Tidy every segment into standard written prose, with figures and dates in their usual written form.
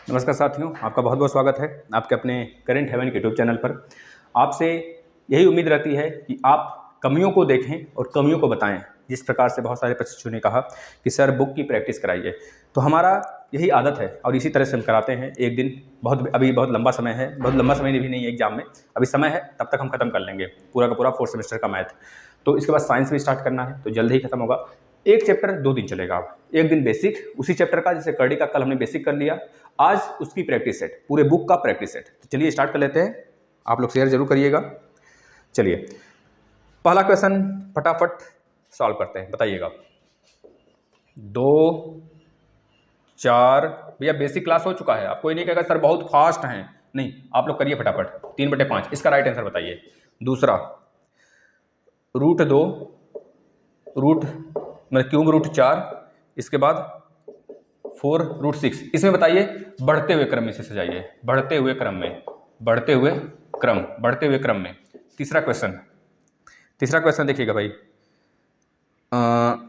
नमस्कार साथियों, आपका बहुत बहुत स्वागत है आपके अपने करंट हेवन के यूट्यूब चैनल पर। आपसे यही उम्मीद रहती है कि आप कमियों को देखें और कमियों को बताएं। जिस प्रकार से बहुत सारे प्रशिक्षुओं ने कहा कि सर बुक की प्रैक्टिस कराइए, तो हमारा यही आदत है और इसी तरह से हम कराते हैं। एक दिन अभी बहुत लंबा समय है, बहुत लंबा समय भी नहीं है एग्जाम में, अभी समय है, तब तक हम खत्म कर लेंगे पूरा का पूरा 4th सेमेस्टर का मैथ। तो इसके बाद साइंस भी स्टार्ट करना है, तो जल्द ही खत्म होगा। एक चैप्टर 2 दिन चलेगा। अब एक दिन बेसिक उसी चैप्टर का, जैसे करडी का कल हमने बेसिक कर लिया, आज उसकी प्रैक्टिस सेट, पूरे बुक का प्रैक्टिस सेट। तो चलिए स्टार्ट कर लेते हैं। आप लोग शेयर जरूर करिएगा। चलिए पहला क्वेश्चन फटाफट सॉल्व करते हैं, बताइएगा। 2 4 भैया बेसिक क्लास हो चुका है, आप कोई नहीं कहेगा सर बहुत फास्ट हैं, नहीं, आप लोग करिए फटाफट। 3/5 इसका राइट आंसर बताइए। दूसरा √2 रूट मतलब क्यूब √4, इसके बाद 4√6। इसमें बताइए बढ़ते हुए क्रम में से सजाइए, बढ़ते हुए क्रम में, बढ़ते हुए क्रम में। तीसरा क्वेश्चन देखिएगा भाई।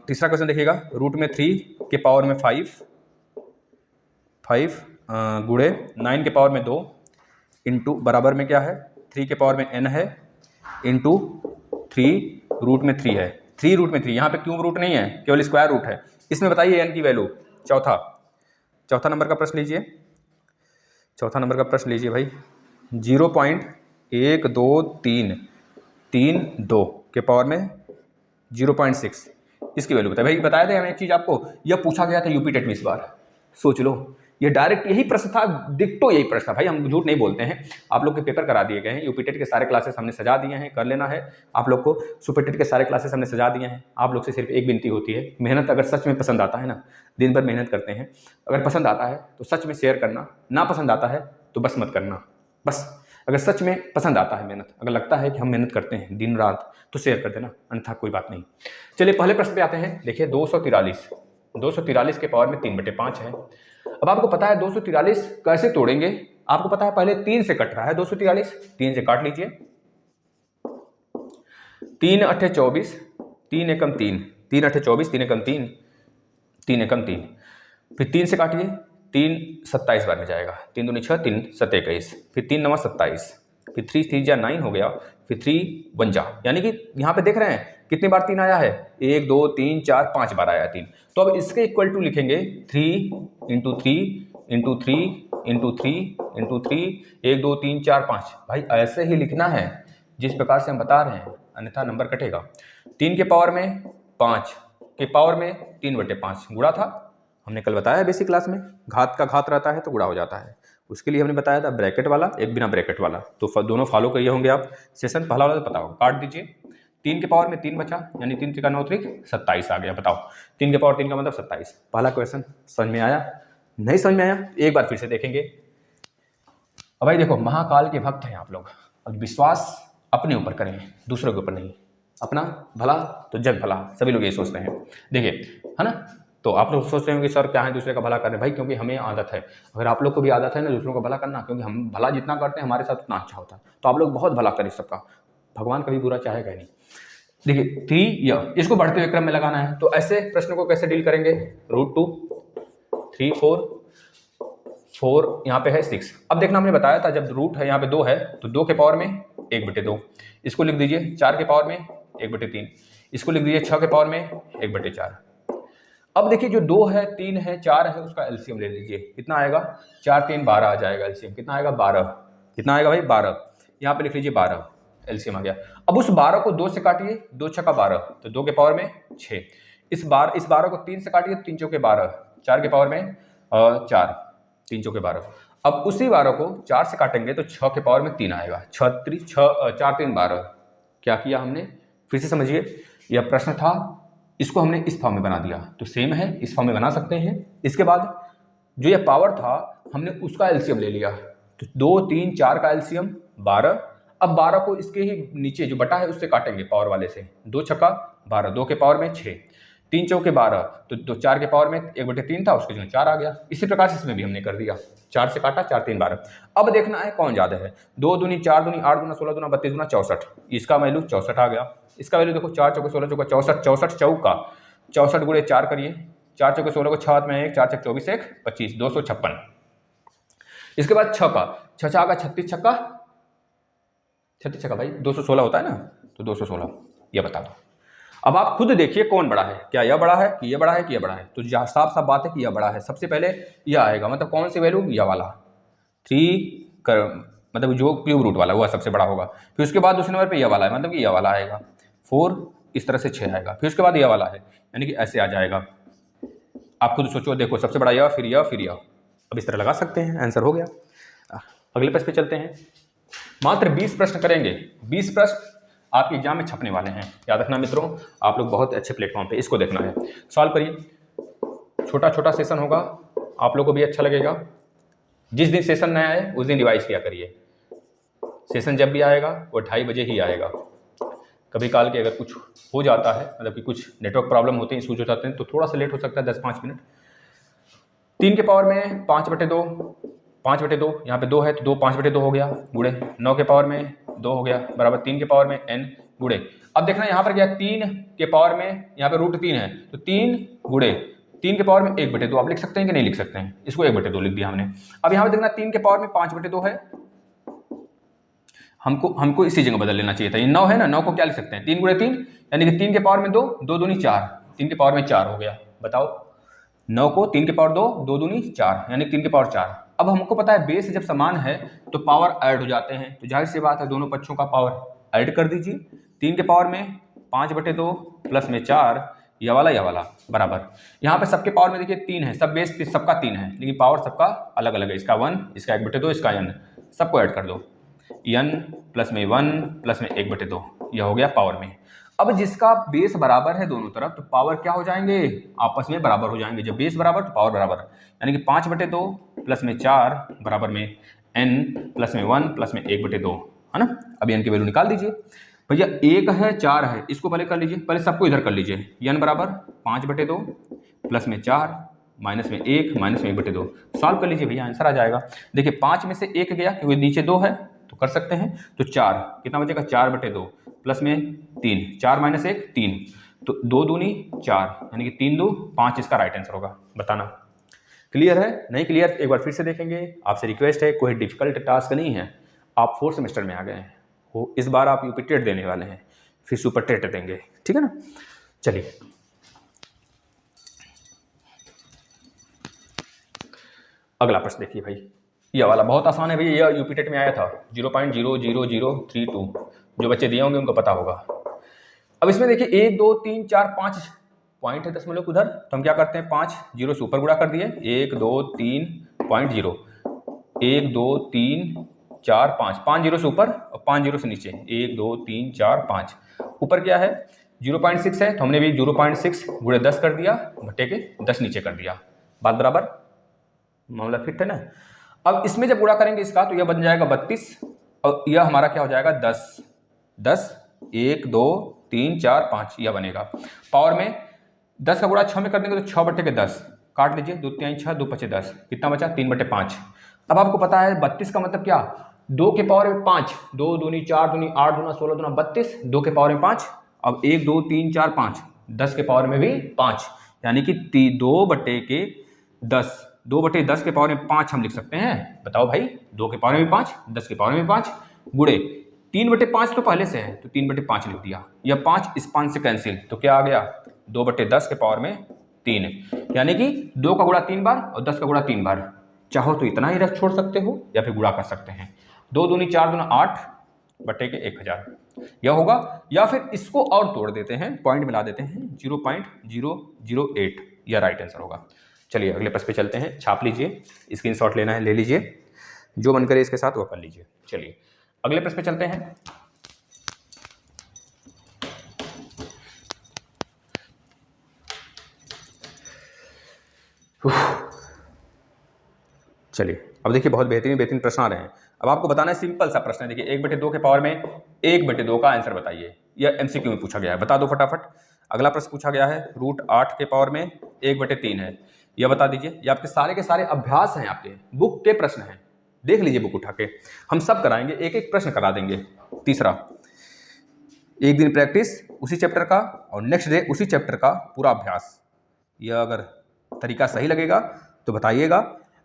तीसरा क्वेश्चन देखिएगा, रूट में 3 के पावर में 5 गुणे 9 के पावर में 2 इंटू बराबर में क्या है, 3 के पावर में n है इंटू 3 रूट में 3 है। 3 रूट में 3, यहाँ पे क्यूब रूट नहीं है, केवल स्क्वायर रूट है। इसमें बताइए n की वैल्यू। चौथा नंबर का प्रश्न लीजिए। भाई 0.1232 के पावर में 0.6, इसकी वैल्यू बताइए। भाई बताया था हमें एक चीज आपको, यह पूछा गया था यूपी टेट में इस बार, सोच लो। ये डायरेक्ट यही प्रश्न था, डिक्टो यही प्रश्न था भाई, हम झूठ नहीं बोलते हैं। आप लोग के पेपर करा दिए गए हैं, यूपी टेट के सारे क्लासेस हमने सजा दिए हैं, कर लेना है आप लोग को। सुपर टेट के सारे क्लासेस हमने सजा दिए हैं। आप लोग से सिर्फ एक विनती होती है, मेहनत अगर सच में पसंद आता है ना, दिन भर मेहनत करते हैं, अगर पसंद आता है तो सच में शेयर करना, ना पसंद आता है तो बस मत करना। बस अगर सच में पसंद आता है मेहनत, अगर लगता है कि हम मेहनत करते हैं दिन रात, तो शेयर कर देना, अन्यथा कोई बात नहीं। चलिए पहले प्रश्न पे आते हैं। देखिए 243 के पावर में 3/5 है। अब आपको पता है 243 कैसे तोड़ेंगे, आपको पता है पहले 3 से कट रहा है 243, 3 से काट लीजिए। 3 8 24, 3 एकम 3, 3 8 24, 3 एकम 3, 3 एकम 3, फिर 3 से काटिए, 3 27 बार में जाएगा, 3 दूनी 6, 3 7 21, फिर 3 9 27, फिर 3 3 जा 9 हो गया, फिर 3 1 जा, यानी कि यहाँ पे देख रहे हैं कितनी बार 3 आया है, 1 2 3 4 5 बार आया 3। तो अब इसके इक्वल टू लिखेंगे 3 इंटू 3 इंटू 3 इंटू 3 इंटू 3, 1 2 3 4 5। भाई ऐसे ही लिखना है जिस प्रकार से हम बता रहे हैं, अन्यथा नंबर कटेगा। 3 के पावर में 5 के पावर में 3/5 गुणा था, हमने कल बताया बेसिक क्लास में, घात का घात रहता है तो गुणा हो जाता है। उसके लिए हमने बताया था ब्रैकेट वाला, एक बिना ब्रैकेट वाला, तो दोनों फॉलो करिए होंगे आप। सेशन पहला वाला तो पता होगा, काट दीजिए। 3 के पावर में 3 बचा, यानी 3 3 9 3 27 आ गया। बताओ 3 के पावर 3 का मतलब 27। पहला क्वेश्चन समझ में आया? नहीं समझ में आया एक बार फिर से देखेंगे। अब भाई देखो, महाकाल के भक्त हैं आप लोग, अब विश्वास अपने ऊपर करें, दूसरों के ऊपर नहीं। अपना भला तो जग भला, सभी लोग ये सोचते हैं। देखिए है ना, तो आप लोग सोच रहे होंगे सर क्या है दूसरे का भला करने, भाई क्योंकि हमें आदत है। अगर आप लोग को भी आदत है ना दूसरों का भला करना, क्योंकि हम भला जितना करते हैं हमारे साथ उतना अच्छा होता है, तो आप लोग बहुत भला करें सबका, भगवान कभी बुरा चाहेगा नहीं। देखिए 3 इसको बढ़ते हुए क्रम में लगाना है, तो ऐसे प्रश्न को कैसे डील करेंगे। √2 3 4 यहाँ पे है 6। अब देखना हमने बताया था जब रूट है यहाँ पे 2 है तो 2 के पावर में 1/2, इसको लिख दीजिए। 4 के पावर में 1/3, इसको लिख दीजिए। 6 के पावर में 1/4। अब देखिए जो 2 है 3 है 4 है, उसका एलसीएम ले लीजिए, कितना आएगा, 4 3 12 आ जाएगा एलसीएम, कितना आएगा 12, कितना आएगा भाई 12, यहाँ पे लिख लीजिए 12, एलसीएम आ गया। अब उस 12 को 2 से काटिए, 2 6 12, तो 2 के पावर में 6। इस 12 को 3 से काटिए, 3 चौके 12, 4 के पावर में 4, 3 चौके 12। अब उसी 12 को 4 से काटेंगे तो 6 के पावर में 3 आएगा, 4 3 12। क्या किया हमने, फिर से समझिए, यह प्रश्न था, इसको हमने इस फॉर्म में बना दिया, तो सेम है इस फॉर्म में बना सकते हैं। इसके बाद जो ये पावर था हमने उसका एलसीएम ले लिया, तो 2 3 4 का एलसीएम 12। अब 12 को इसके ही नीचे जो बटा है उससे काटेंगे पावर वाले से, 2 छक्का 12, 2 के पावर में 6, 3 चौके 12, तो 4 के पावर में 1/3 था, उसके जो 4 आ गया। इसी प्रकार से इसमें भी हमने कर दिया, 4 से काटा, 4 3 12। अब देखना है कौन ज्यादा है, 2 दूनी 4 दूनी 8 दूना 16 दूना 32 दूना 64, इसका वैल्यू 64 आ गया। इसका वैल्यू देखो, 4 चौके 16 चौका 64, 64 चौका 64 गुणे 4 करिए, 4 चौके 16 को 6 हाथ में 1, 4 6 24 1 25, 256। इसके बाद 6 का 6 छक्का 36 छक्का 36 छक्का भाई 216 होता है ना, तो 216 यह बता दो। अब आप खुद देखिए कौन बड़ा है, क्या यह बड़ा है कि यह बड़ा है कि यह बड़ा है, तो साफ साफ बात है कि यह बड़ा है। सबसे पहले यह आएगा, मतलब कौन सी वैल्यू, यह वाला 3 मतलब जो क्यूब रूट वाला वह सबसे बड़ा होगा। फिर उसके बाद दूसरे नंबर पे यह वाला है, मतलब कि यह वाला आएगा 4, इस तरह से 6 आएगा। फिर उसके बाद यह वाला है, यानी कि ऐसे आ जाएगा। आप खुद सोचो, देखो सबसे बड़ा यह, फिर यह, फिर यह। अब इस तरह लगा सकते हैं, आंसर हो गया। अगले प्रश्न पे चलते हैं। मात्र 20 प्रश्न करेंगे, 20 प्रश्न आपके एग्जाम में छपने वाले हैं। याद रखना मित्रों, आप लोग बहुत अच्छे प्लेटफॉर्म पे इसको देखना है, सॉल्व करिए। छोटा छोटा सेशन होगा, आप लोग को भी अच्छा लगेगा। जिस दिन सेशन नया आए उस दिन रिवाइज किया करिए। सेशन जब भी आएगा वो 2:30 बजे ही आएगा। कभी काल के अगर कुछ हो जाता है, मतलब कि कुछ नेटवर्क प्रॉब्लम होते हैं, इशूज हो जाते हैं, तो थोड़ा सा लेट हो सकता है 10-5 मिनट। 3 के पावर में 5/2, 5/2 यहाँ पे 2 है तो 2 5/2 हो गया गुणे। 9 के पावर में 2 हो गया बराबर 3 के पावर में n गुणे। अब देखना यहाँ पर क्या, 3 के पावर में यहाँ पे √3 है, तो 3 गुणे 3 के पावर में 1/2 आप लिख सकते हैं कि नहीं लिख सकते हैं, इसको 1/2 लिख दिया हमने। अब यहाँ पे देखना 3 के पावर में 5/2 है, हमको इसी जगह बदल लेना चाहिए था। ये 9 है ना, 9 को क्या लिख सकते हैं, 3 गुणे 3 यानी कि 3 के पावर में 2, 2 दूनी 4, 3 के पावर में 4 हो गया। बताओ 9 को 3 के पावर 2, 2 दूनी 4 यानी 3 के पावर 4। अब हमको पता है बेस जब समान है तो पावर ऐड हो जाते हैं, तो जाहिर सी बात है दोनों पक्षों का पावर ऐड कर दीजिए। 3 के पावर में 5/2 प्लस में 4, यह वाला बराबर। यहाँ पे सबके पावर में देखिए 3 है, सब बेस सबका 3 है, लेकिन पावर सबका अलग अलग है। इसका 1, इसका 1/2, इसका n, सबको ऐड कर दो। n प्लस में 1 प्लस में 1/2, यह हो गया पावर में। अब जिसका बेस बराबर है दोनों तरफ, तो पावर क्या हो जाएंगे, आपस में बराबर हो जाएंगे। जब बेस बराबर तो पावर बराबर, यानी कि 5/2 प्लस में 4 बराबर में n प्लस में 1 प्लस में 1/2, है ना। अब n की वैल्यू निकाल दीजिए भैया। 1 है 4 है, इसको पहले कर लीजिए, पहले सबको इधर कर लीजिए। n बराबर 5/2 प्लस में 4 माइनस में 1 माइनस में 1/2, सॉल्व कर लीजिए भैया, आंसर आ जाएगा। देखिए 5 में से 1 गया क्योंकि नीचे 2 है तो कर सकते हैं, तो 4 कितना बचेगा, 4/2 प्लस में 3, 4 माइनस 1 3, तो 2 दूनी 4 यानी कि 3 2 5, इसका राइट आंसर होगा। बताना क्लियर है, नहीं क्लियर एक बार फिर से देखेंगे। आपसे रिक्वेस्ट है, कोई डिफिकल्ट टास्क नहीं है, आप 4th सेमेस्टर में आ गए हैं, वो इस बार आप यूपी टेट देने वाले हैं, फिर सुपर टेट देंगे, ठीक है ना। चलिए अगला प्रश्न देखिए भाई, यह वाला बहुत आसान है भैया, यह यूपी टेट में आया था 0.00032, जो बच्चे दिए होंगे उनको पता होगा। अब इसमें देखिए 1 2 3 4 5 पॉइंट है दशमलव उधर, तो हम क्या करते हैं 5 जीरो से ऊपर गुणा कर दिए, 1 2 3.0, 1 2 3 4 5, 5 जीरो से ऊपर और 5 जीरो से नीचे, 1 2 3 4 5। ऊपर क्या है 0.6 है, तो हमने भी 0.6 गुणे 10 कर दिया, बटे के 10 नीचे कर दिया, बात बराबर, मामला फिट है ना। अब इसमें जब गुणा करेंगे इसका, तो यह बन जाएगा 32 और यह हमारा क्या हो जाएगा 10, 1 2 3 4 5 यह बनेगा। पावर में 10 का गुणा 6 में कर देंगे तो 6/10, काट लीजिए, 2 3 6 2 5 10, कितना बचा 3/5। अब आपको पता है 32 का मतलब क्या, 2 के पावर में 5, 2 दूनी 4 दूनी 8 दूना 16 दूना 32, 2 के पावर में 5। अब 1 2 3 4 5, 10 के पावर में भी 5, यानी कि 2/10, 2/10 के पावर में 5 हम लिख सकते हैं। बताओ भाई, 2 के पावर में 5, 10 के पावर में 5 गुणे 3/5 तो पहले से है, तो 3/5 लिख दिया। यह 5 इस 5 से कैंसिल, तो क्या आ गया 2/10 के पावर में 3, यानी कि 2 का गुणा 3 बार और 10 का गुणा 3 बार। चाहो तो इतना ही रख छोड़ सकते हो या फिर गुणा कर सकते हैं। 2 दूनी 4 दूना 8 बटे के 1000 यह होगा, या फिर इसको और तोड़ देते हैं, पॉइंट मिला देते हैं 0.008, यह राइट आंसर होगा। चलिए अगले प्रश्न पे चलते हैं, छाप लीजिए, स्क्रीनशॉट लेना है ले लीजिए, जो मन करे इसके साथ वो कर लीजिए। चलिए अगले प्रश्न पे चलते हैं। चलिए अब देखिए बहुत बेहतरीन प्रश्न आ रहे हैं। अब आपको बताना है, सिंपल सा प्रश्न है। देखिए 1/2 के पावर में 1/2 का आंसर बताइए, यह एमसीक्यू में पूछा गया है, बता दो फटाफट। अगला प्रश्न पूछा गया है √8 के पावर में 1/3 है, यह बता दीजिए। ये आपके सारे के सारे अभ्यास हैं, आपके बुक के प्रश्न हैं, देख लीजिए बुक उठा के, हम सब कराएंगे, एक एक प्रश्न करा देंगे। तीसरा, एक दिन प्रैक्टिस उसी चैप्टर का और नेक्स्ट डे उसी चैप्टर का पूरा अभ्यास। यह अगर तरीका सही लगेगा तो बताइएगा,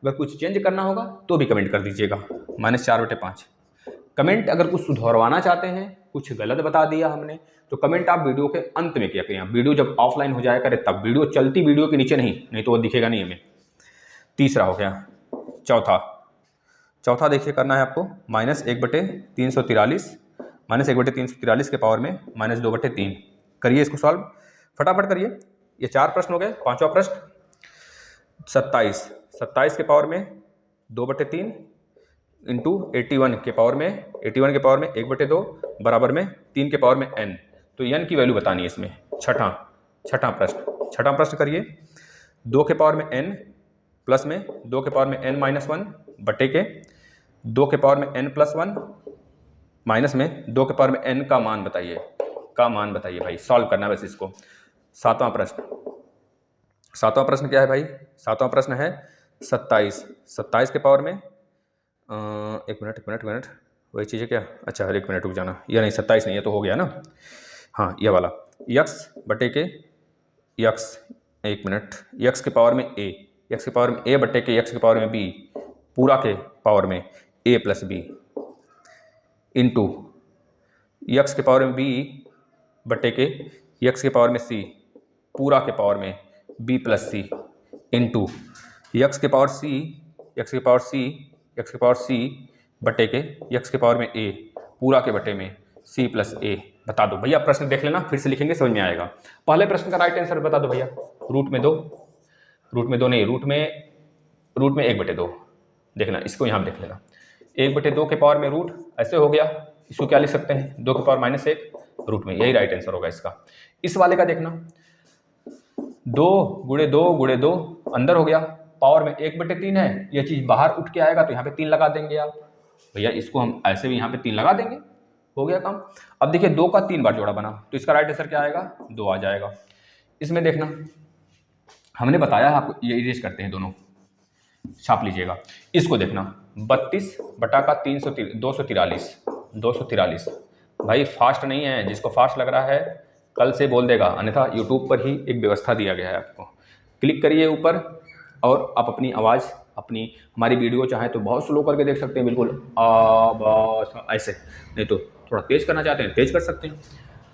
अगर कुछ चेंज करना होगा तो भी कमेंट कर दीजिएगा। -4/5। कमेंट अगर कुछ सुधरवाना चाहते हैं, कुछ गलत बता दिया हमने, तो कमेंट आप वीडियो के अंत में किया करें। वीडियो जब ऑफलाइन हो जाया करे तब, वीडियो चलती वीडियो के नीचे नहीं तो वो दिखेगा नहीं हमें। तीसरा हो गया। चौथा देखिए करना है आपको, -1/343, -1/343 के पावर में -2/3। करिए इसको सॉल्व, फटाफट करिए। ये 4 प्रश्न हो गए। 5वां प्रश्न 27 के पावर में 2/3 इंटू 81 के पावर में 1/2 बराबर में 3 के पावर में n। तो n की वैल्यू बतानी है इसमें। छठा प्रश्न करिए। 2 के पावर में n प्लस में 2 के पावर में n-1 बटे के 2 के पावर में n+1 माइनस में 2 के पावर में n का मान बताइए भाई। सॉल्व करना है बस इसको। 7वां प्रश्न क्या है भाई? 7वां प्रश्न है 27 के पावर में एक मिनट वही चीज़ है क्या? अच्छा 1 मिनट रुक जाना। यह नहीं, 27 नहीं, ये तो हो गया ना। हाँ, यह वाला x बटे के x, 1 मिनट, x के पावर में a, x के पावर में a बटे के x के पावर में b पूरा के पावर में a plus b into x के पावर में b बटे के x के पावर में c पूरा के पावर में b plus c into x के पावर c बटे के x के पावर में a पूरा के बटे में c प्लस a। बता दो भैया, प्रश्न देख लेना, फिर से लिखेंगे, समझ में आएगा। पहले प्रश्न का राइट आंसर बता दो भैया। रूट में 1/2 देखना, इसको यहाँ देख लेना। 1/2 के पावर में रूट ऐसे हो गया, इसको क्या लिख सकते हैं? 2 के पावर -1 रूट में, यही राइट आंसर होगा इसका। इस वाले का देखना, 2 × 2 × 2 अंदर हो गया, पावर में 1/3 है, यह चीज बाहर उठ के आएगा तो यहाँ पे 3 लगा देंगे आप भैया। इसको हम ऐसे भी यहाँ पे 3 लगा देंगे, हो गया काम। अब देखिए 2 का 3 बार जोड़ा बना, तो इसका राइट आंसर क्या आएगा? 2 आ जाएगा। इसमें देखना, हमने बताया आपको, ये इरेज करते हैं दोनों, छाप लीजिएगा। इसको देखना, 32/243 भाई फास्ट नहीं है, जिसको फास्ट लग रहा है कल से बोल देगा, अन्यथा यूट्यूब पर ही एक व्यवस्था दिया गया है आपको। क्लिक करिए ऊपर और आप अपनी आवाज़, हमारी वीडियो चाहे तो बहुत स्लो करके देख सकते हैं, बिल्कुल बस ऐसे, नहीं तो थोड़ा तेज करना चाहते हैं तेज कर सकते हैं।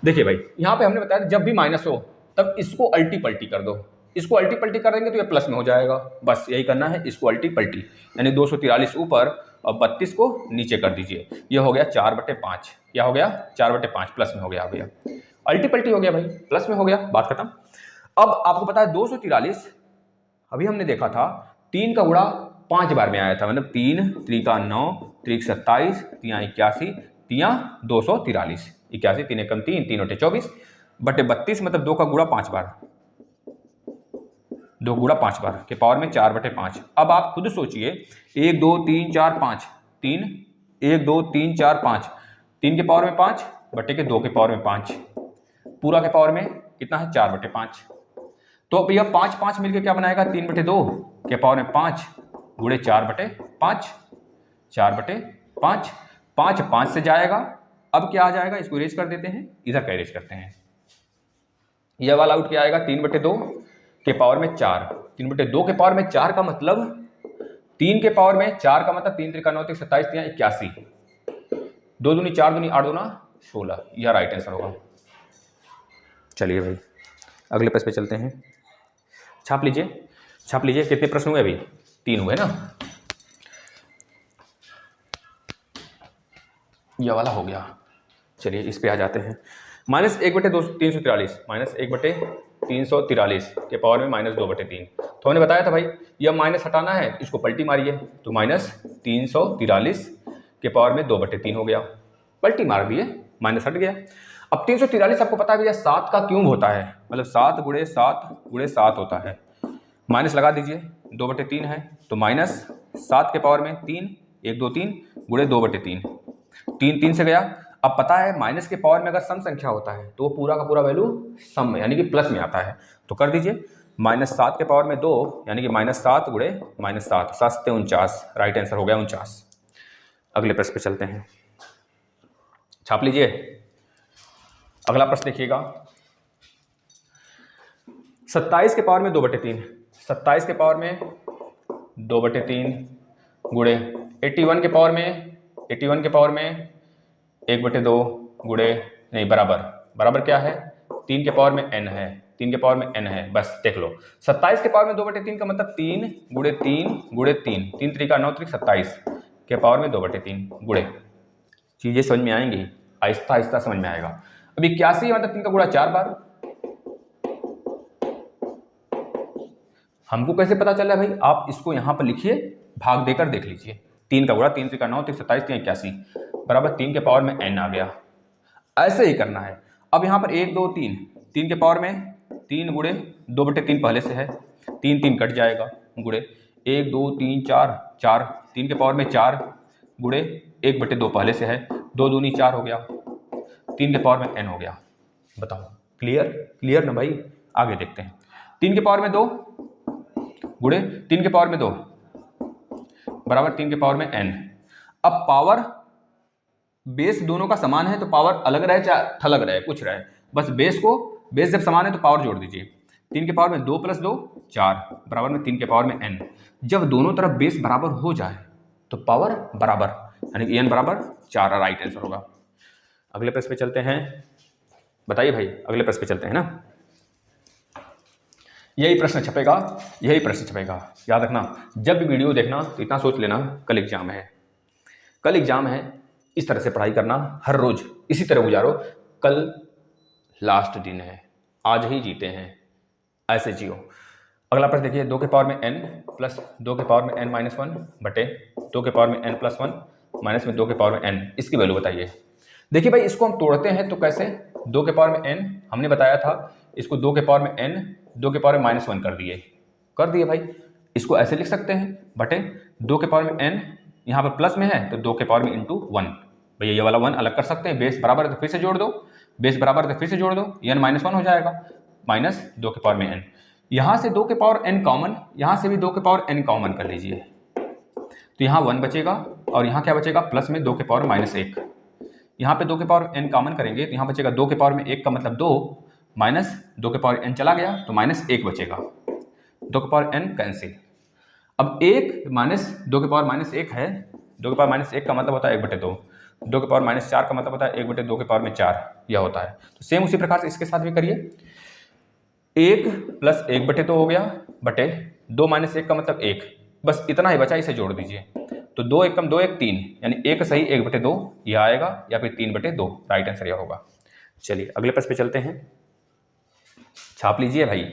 देखिए भाई, यहाँ पे हमने बताया जब भी माइनस हो तब इसको अल्टी पल्टी कर दो। इसको अल्टी पल्टी कर देंगे तो ये प्लस में हो जाएगा, बस यही करना है, इसको अल्टी पल्टी, यानी 243 ऊपर और 32 को नीचे कर दीजिए। यह हो गया 4/5, क्या हो गया? 4/5 प्लस में हो गया भैया, अल्टी पल्टी हो गया भाई, प्लस में हो गया, बात खत्म। अब आपको पता है 243 अभी हमने देखा था 3 का गुणा 5 बार में आया था, मतलब 3 3 का 9 3 27 3 81 3 243 81 3 एकम 3 3 × 24 बटे 32, मतलब 2 का गुणा 5 बार, 2 गुणा 5 बार के पावर में 4/5। अब आप खुद सोचिए, 1 2 3 4 5 3 1 2 3 4 5 3 के पावर में 5 बटे के 2 के पावर में 5 पूरा के पावर में कितना है? 4/5। तो भैया 5 5 मिलकर क्या बनाएगा? 3/2 के पावर में 5 गुणे 4/5 4/5 5 5 से जाएगा। अब क्या आ जाएगा? इसको इरेज कर देते हैं, इधर का इरेज करते हैं। यह वाला आउट क्या आएगा? 3/2 के पावर में 4, 3/2 के पावर में 4 का मतलब 3 के पावर में 4 का मतलब 3 3 9 3 27 3 81 2 दूनी 4 दूनी 8 दूना 16, यह राइट आंसर होगा। चलिए भाई अगले प्रश्न पे चलते हैं। छाप लीजिए कितने प्रश्न हुए? अभी 3 हुए ना, यह वाला हो गया। चलिए इस पे आ जाते हैं। -1/343 -1/343 के पावर में -2/3। तो हमने बताया था भाई यह माइनस हटाना है, इसको पलटी मारिए, तो -343 के पावर में 2/3 हो गया, पलटी मार दिए, माइनस हट गया। अब 343 आपको पता है भैया 7 का क्यूब होता है, मतलब 7 × 7 होता है। माइनस लगा दीजिए, 2/3 है तो -7 के पावर में 3 1 2 3 गुणे 2/3 3 3 से गया। अब पता है माइनस के पावर में अगर सम संख्या होता है तो वो पूरा का पूरा वैल्यू सम में यानी कि प्लस में आता है, तो कर दीजिए -7 के पावर में 2 यानी कि -7 गुणे -7 7 7 49, राइट आंसर हो गया 49। अगले प्रश्न पे चलते हैं, छाप लीजिए। अगला प्रश्न देखिएगा, 27 के पावर में 2/3, 27 के पावर में 2/3 गुणे 81 के पावर में 1/2 गुणे नहीं बराबर क्या है 3 के पावर में n है 3 के पावर में n है। बस देख लो 27 के पावर में 2/3 का मतलब 3 गुणे 3 गुणे 3 3 3 9 3 27 के पावर में 2/3 गुणे। चीजें समझ में आएंगी, आहिस्ता आहिस्ता समझ में आएगा। अब 81 मतलब 3 का गुणा 4 बार। हमको कैसे पता चल रहा है भाई, आप इसको यहां पर लिखिए, भाग देकर देख लीजिए। 3 का गुणा 3 3 9 3 27 3 81 बराबर 3 के पावर में n आ गया। ऐसे ही करना है। अब यहाँ पर 1 2 3 3 के पावर में 3 गुणे 2/3 पहले से है, 3 3 कट जाएगा गुणे 1 2 3 4 4 3 के पावर में 4 गुणे 1/2 पहले से है, 2 दूनी 4 हो गया, 3 के पावर में n हो गया। बताओ क्लियर ना भाई। आगे देखते हैं। 3 के पावर में 2 गुणे 3 के पावर में 2 बराबर 3 के पावर में n। अब पावर बेस दोनों का समान है तो पावर अलग रहे चाहे थलग रहे कुछ रहे, बस बेस जब समान है तो पावर जोड़ दीजिए। 3 के पावर में 2 + 2 4 बराबर में 3 के पावर में n। जब दोनों तरफ बेस बराबर हो जाए तो पावर बराबर यानी कि n बराबर 4 राइट आंसर होगा। अगले प्रश्न पे चलते हैं। बताइए भाई, अगले प्रश्न पे चलते हैं ना। यही प्रश्न छपेगा। याद रखना, जब भी वीडियो देखना तो इतना सोच लेना कल एग्जाम है। इस तरह से पढ़ाई करना, हर रोज इसी तरह गुजारो। कल लास्ट दिन है, आज ही जीते हैं, ऐसे जियो। अगला प्रश्न देखिए। 2 के पावर में n प्लस 2 के पावर में n - 1 बटे 2 के पावर में n + 1 माइनस में 2 के पावर में n, इसकी वैल्यू बताइए। देखिए भाई, इसको हम तोड़ते हैं तो कैसे, 2 के पावर में n हमने बताया था, इसको 2 के पावर में n 2 के पावर में -1 कर दिए भाई। इसको ऐसे लिख सकते हैं बटे 2 के पावर में n, यहाँ पर प्लस में है तो 2 के पावर में × 1। भैया ये वाला 1 अलग कर सकते हैं, बेस बराबर है तो फिर से जोड़ दो, n - 1 हो जाएगा माइनस 2 के पावर में n। यहाँ से 2 के पावर n कॉमन, यहाँ से भी 2 के पावर n कॉमन कर लीजिए तो यहाँ 1 बचेगा और यहाँ क्या बचेगा, प्लस में 2 के पावर -1। यहाँ पे 2 के पावर n कॉमन करेंगे तो यहाँ बचेगा 2 के पावर में 1 का मतलब 2 माइनस 2 के पावर n चला गया तो -1 बचेगा, 2 के पावर n कैंसिल। अब 1 माइनस 2 के पावर -1 है, 2 के पावर -1 का मतलब होता है 1/2, 2 के पावर -4 का मतलब होता है 1/2 के पावर में 4, यह होता है। तो सेम उसी प्रकार से इसके साथ भी करिए। 1 + 1/2 हो गया बटे 2 - 1 का मतलब 1, बस इतना ही बचा, इसे जोड़ दीजिए तो 2 × 2 = 3 यानी 1 सही 1/2 यह आएगा या फिर 3/2 राइट आंसर यह होगा। चलिए अगले प्रश्न पे चलते हैं। छाप लीजिए भाई।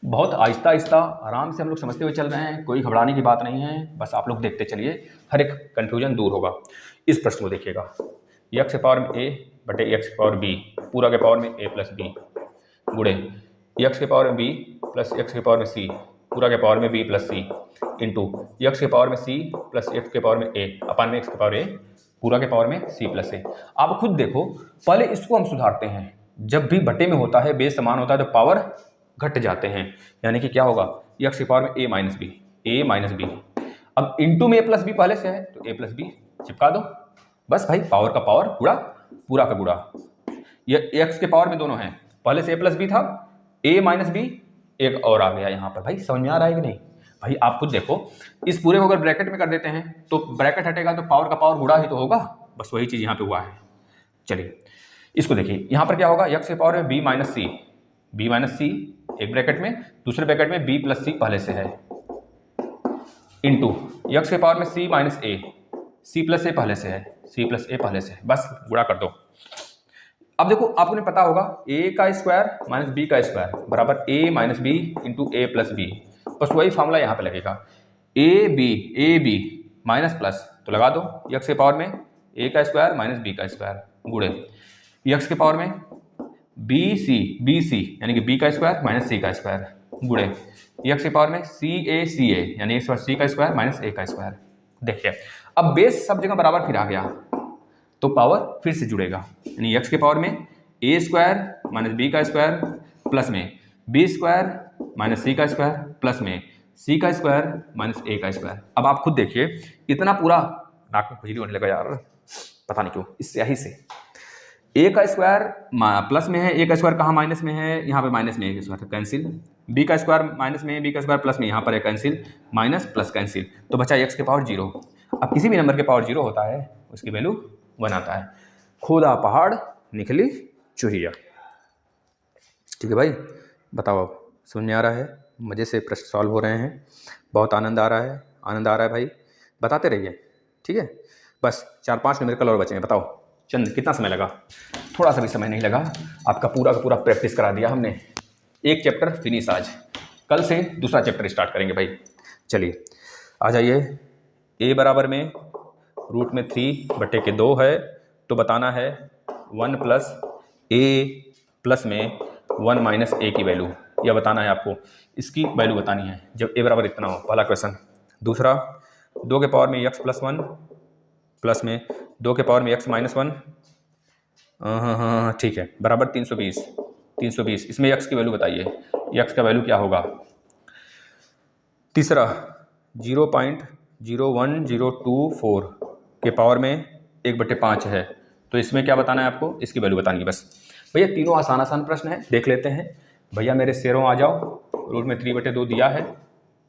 बहुत आहिस्ता आहिस्ता आराम से हम लोग समझते हुए चल रहे हैं, कोई घबराने की बात नहीं है, बस आप लोग देखते चलिए, हर एक कंफ्यूजन दूर होगा। इस प्रश्न को देखिएगा। x के पावर में a बटे x के पावर b पूरा के पावर में a + b गुणे x के पावर में b प्लस x के पावर में c पूरा के पावर में b + c इंटू x के पावर में c प्लस x के पावर में a अपान में x के पावर a पूरा के पावर में c + a। आप खुद देखो, पहले इसको हम सुधारते हैं। जब भी बटे में होता है, बेस समान होता है तो पावर घट जाते हैं, यानी कि क्या होगा, x के पावर में a - b। अब इंटू में a + b पहले से है तो a + b चिपका दो, बस भाई पावर का पावर गुणा पूरा का गुणा। ये x के पावर में दोनों हैं, पहले से a + b था, a - b एक और आ गया यहाँ पर। भाई समझ में आ रहा है कि नहीं भाई, आप खुद देखो, इस पूरे को अगर ब्रैकेट में कर देते हैं तो ब्रैकेट हटेगा तो पावर का पावर गुणा ही तो होगा, बस वही चीज यहाँ पे हुआ है। चलिए इसको देखिए, यहाँ पर क्या होगा, x के पावर में b - c एक ब्रैकेट में, दूसरे ब्रैकेट में b + c पहले से है इंटू x के पावर में c - a + a पहले से है, बस गुणा कर दो। अब देखो, आपको पता होगा a² - b² बराबर a - b into a + b, बस वही फॉर्मूला यहाँ पे लगेगा। a b माइनस प्लस तो लगा दो, x के पावर में a² - b² गुणे x के पावर में bc यानी कि b² - c² गुणे x के पावर में ca यानी c² - a²। देखिए अब बेस सब जगह बराबर फिर आ गया तो पावर फिर से जुड़ेगा, यानी x के पावर में a² - b² प्लस में b² - c² प्लस में c² - a²। अब आप खुद देखिए, इतना पूरा नाक में खुजली होने लगा यार, पता नहीं क्यों, इस स्याही से ए का स्क्वायर प्लस में है, ए का स्क्वायर कहाँ माइनस में है, यहाँ पे माइनस में ए का स्क्वायर है, कैंसिल। बी का स्क्वायर माइनस में है, बी का स्क्वायर प्लस में यहाँ पर है, कैंसिल। माइनस प्लस कैंसिल, तो बचा एक्स के पावर 0। अब किसी भी नंबर के पावर 0 होता है उसकी वैल्यू 1 आता है। खोदा पहाड़ निकली चूहिया। ठीक है भाई, बताओ अब समझ में आ रहा है? मज़े से प्रश्न सॉल्व हो रहे हैं, बहुत आनंद आ रहा है? आनंद आ रहा है भाई, बताते रहिए। ठीक है, बस 4-5 न्यूमेरिकल और बचे हैं। बताओ चंद कितना समय लगा? थोड़ा सा भी समय नहीं लगा, आपका पूरा का पूरा प्रैक्टिस करा दिया हमने। एक चैप्टर फिनिश आज, कल से दूसरा चैप्टर स्टार्ट करेंगे भाई। चलिए आ जाइए। ए बराबर में रूट में 3/2 है, तो बताना है 1 प्लस ए प्लस में 1 माइनस ए की वैल्यू, यह बताना है आपको। इसकी वैल्यू बतानी है जब ए बराबर इतना हो, पहला क्वेश्चन। दूसरा 2 के पावर में x प्लस 1 प्लस में 2 के पावर में x माइनस 1, हाँ ठीक है, बराबर 320। इसमें x की वैल्यू बताइए, x का वैल्यू क्या होगा? तीसरा 0.01024 के पावर में 1/5 है, तो इसमें क्या बताना है आपको? इसकी वैल्यू बतानी है बस। भैया तीनों आसान प्रश्न है, देख लेते हैं। भैया मेरे शेरों आ जाओ, रूट में 3/2 दिया है,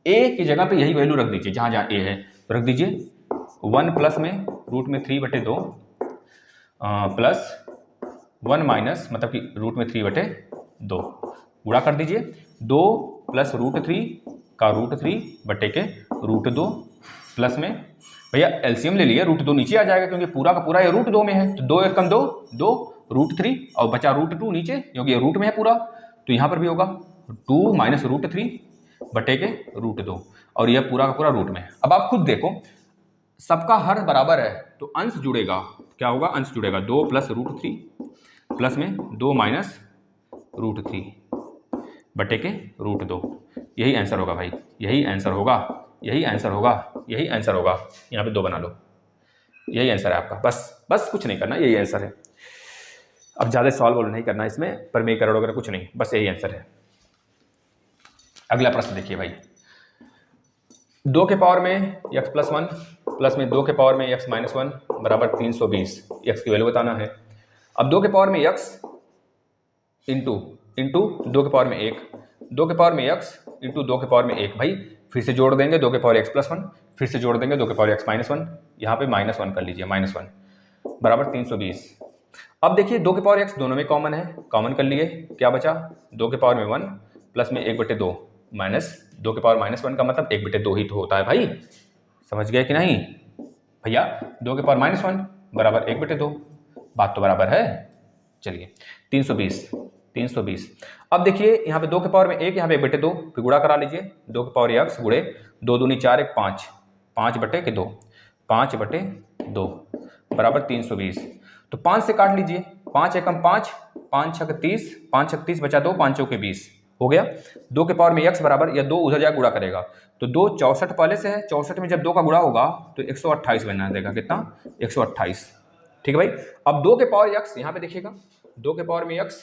ए की जगह पे यही वैल्यू रख दीजिए, जहाँ जहाँ ए है तो रख दीजिए 1 प्लस में रूट में 3/2 प्लस 1 माइनस मतलब कि रूट में 3/2 गुणा कर दीजिए। 2 प्लस रूट 3 का रूट 3 बटे के रूट 2 प्लस में भैया एलसीएम ले लिए, रूट 2 नीचे आ जाएगा क्योंकि पूरा का पूरा ये रूट 2 में है, तो 2 एकम 2 रूट 3 और बचा रूट 2 नीचे क्योंकि ये रूट में है पूरा, तो यहाँ पर भी होगा 2 माइनस रूट 3 बटे के रूट 2 और यह पूरा का पूरा रूट में है। अब आप खुद देखो, सबका हर बराबर है तो अंश जुड़ेगा, क्या होगा? अंश जुड़ेगा। 2 प्लस रूट 3 प्लस में 2 माइनस रूट 3 बटे के रूट 2, यही आंसर होगा भाई, यही आंसर होगा, यही आंसर होगा, यही आंसर होगा। यहाँ पे 2 बना लो, यही आंसर है आपका। बस कुछ नहीं करना, यही आंसर है। अब ज़्यादा सॉल्व नहीं करना इसमें, पर में करोड़ वगैरह कुछ नहीं, बस यही आंसर है। अगला प्रश्न देखिए भाई, 2 के पावर में x प्लस 1 प्लस में 2 के पावर में x माइनस 1 बराबर 320, x की वैल्यू बताना है। अब 2 के पावर में x इंटू 2 के पावर में 1, 2 के पावर में x इंटू 2 के पावर में 1, भाई फिर से जोड़ देंगे 2 के पावर x प्लस 1, फिर से जोड़ देंगे 2 के पावर x माइनस 1, यहाँ पे -1 कर लीजिए, -1 बराबर 320। अब देखिए 2 के पावर x दोनों में कॉमन है, कॉमन कर लिए, क्या बचा? 2 के पावर में 1 प्लस में 1/2 माइनस 2 के पावर -1 का मतलब 1/2 ही तो होता है भाई, समझ गए कि नहीं भैया? 2 के पावर -1 बराबर 1/2, बात तो बराबर है। चलिए 320। अब देखिए यहाँ पे 2 के पावर में 1, यहाँ पे 1/2, फिर गुणा करा लीजिए। 2 के पावर x गुणे 2 दूनी 4 1 5, 5/2, 5/2 बराबर 320। तो 5 से काट लीजिए, 5 एकम 5, 5 छक 30, 5 छक 30 बचा 2, 5 चौके 20 हो गया। 2 के पावर में x बराबर, या 2 उधर जाकर गुणा करेगा तो 2 64 पहले से है, 64 में जब 2 का गुणा होगा तो 128 बना देगा, कितना? 128। ठीक है भाई। अब 2 के पावर x यहाँ पे देखिएगा, 2 के पावर में x,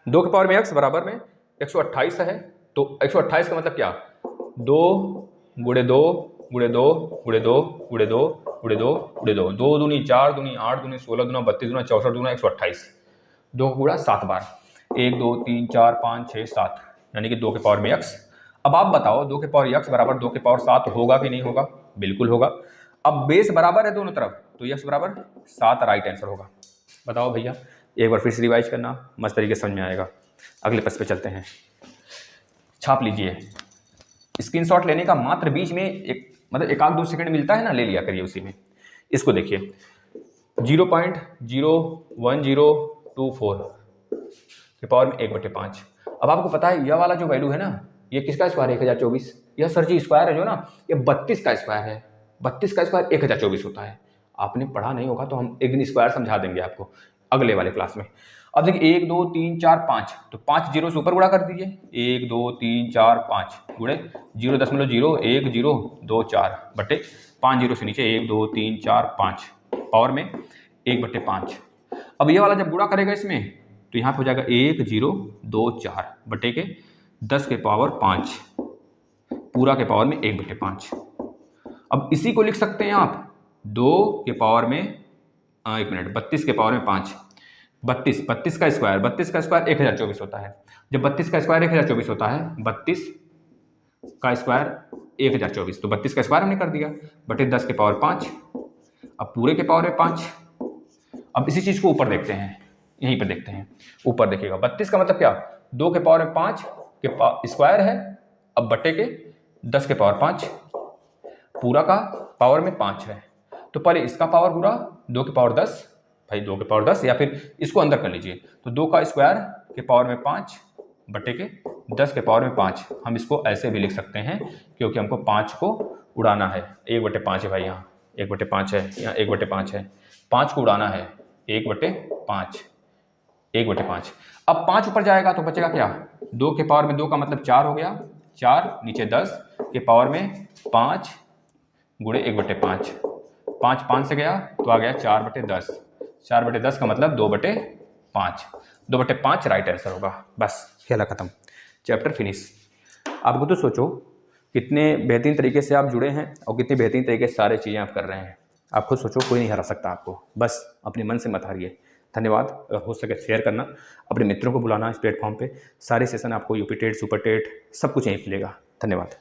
2 के पावर में x बराबर में 128 है, तो 128 का मतलब क्या? 2 गुणे 2 गुणे 2 गुणे 2 गुणे 2 गुणे 2 गुणे 2, 2 दूनी 4 दूनी 8 दूनी 16 दूना 32 दूना 64 दूना 128, 2 का गुणा 7 बार, 1 2 3 4 5 6 7, यानी कि 2 के पावर में x। अब आप बताओ 2 के पावर x बराबर 2 के पावर 7 होगा कि नहीं होगा? बिल्कुल होगा। अब बेस बराबर है दोनों तरफ, तो x बराबर 7 राइट आंसर होगा। बताओ भैया, एक बार फिर से रिवाइज करना, मस्त तरीके से समझ में आएगा। अगले प्रश्न पे चलते हैं, छाप लीजिए। स्क्रीनशॉट लेने का मात्र बीच में एक मतलब 1-2 सेकंड मिलता है ना, ले लिया करिए उसी में। इसको देखिए 0.01024 के पावर में 1/5। अब आपको पता है यह वाला जो वैल्यू है ना, ये किसका स्क्वायर है? 1024। यह सर जी स्क्वायर है जो ना, ये 32 का स्क्वायर है। 32 का स्क्वायर 1024 होता है। आपने पढ़ा नहीं होगा तो हम एक दिन स्क्वायर समझा देंगे आपको अगले वाले क्लास में। अब देखिए 1 2 3 4 5, तो 5 जीरो से ऊपर गुणा कर दीजिए, 1 2 3 4 5 गुणे 0.01 0 2 4 बटे 5 जीरो से नीचे 1 2 3 4 5 पावर में 1/5। अब ये वाला जब गुणा करेगा इसमें तो यहाँ पे हो जाएगा 1 0 2 4 बटे के 10 के पावर 5 पूरा के पावर में 1/5। अब इसी को लिख सकते हैं आप 2 के पावर में 32 के पावर में 5, 32 का स्क्वायर 1024 होता है। जब 32 का स्क्वायर 1024 होता है, 32 का स्क्वायर 1024, तो 32 का स्क्वायर हमने कर दिया बटे 10 के पावर 5। अब पूरे के पावर में 5। अब इसी चीज़ को ऊपर देखते हैं, यहीं पर देखते हैं। ऊपर देखिएगा 32 का मतलब क्या, 2 के पावर में 5 के स्क्वायर है, अब बटे के 10 के पावर 5, पूरा का पावर में 5 है। तो पहले इसका पावर पूरा 2 के पावर 10, भाई 2 के पावर 10, या फिर इसको अंदर कर लीजिए। तो 2 का स्क्वायर के पावर में 5 बटे के 10 के पावर में 5। हम इसको ऐसे भी लिख सकते हैं क्योंकि हमको 5 को उड़ाना है। 1/5 है भाई, यहाँ 1/5 है, यहाँ 1/5 है। 5 को उड़ाना है, 1/5, 1/5। अब 5 ऊपर जाएगा तो बचेगा क्या, 2 के पावर में 2 का मतलब 4 हो गया, 4 नीचे 10 के पावर में 5 गुणे 1/5। 5 5 से गया तो आ गया 4/10। 4/10 का मतलब 2/5। 2/5 राइट आंसर होगा। बस खेला खत्म, चैप्टर फिनिश। आप खुद तो सोचो कितने बेहतरीन तरीके से आप जुड़े हैं और कितनी बेहतरीन तरीके से सारे चीज़ें आप कर रहे हैं। आप खुद सोचो, कोई नहीं हरा सकता आपको, बस अपने मन से मत हारिए। धन्यवाद। अगर हो सके शेयर करना, अपने मित्रों को बुलाना इस प्लेटफॉर्म पे। सारे सेशन आपको यूपी टेट, सुपर टेट सब कुछ यहीं मिलेगा। धन्यवाद।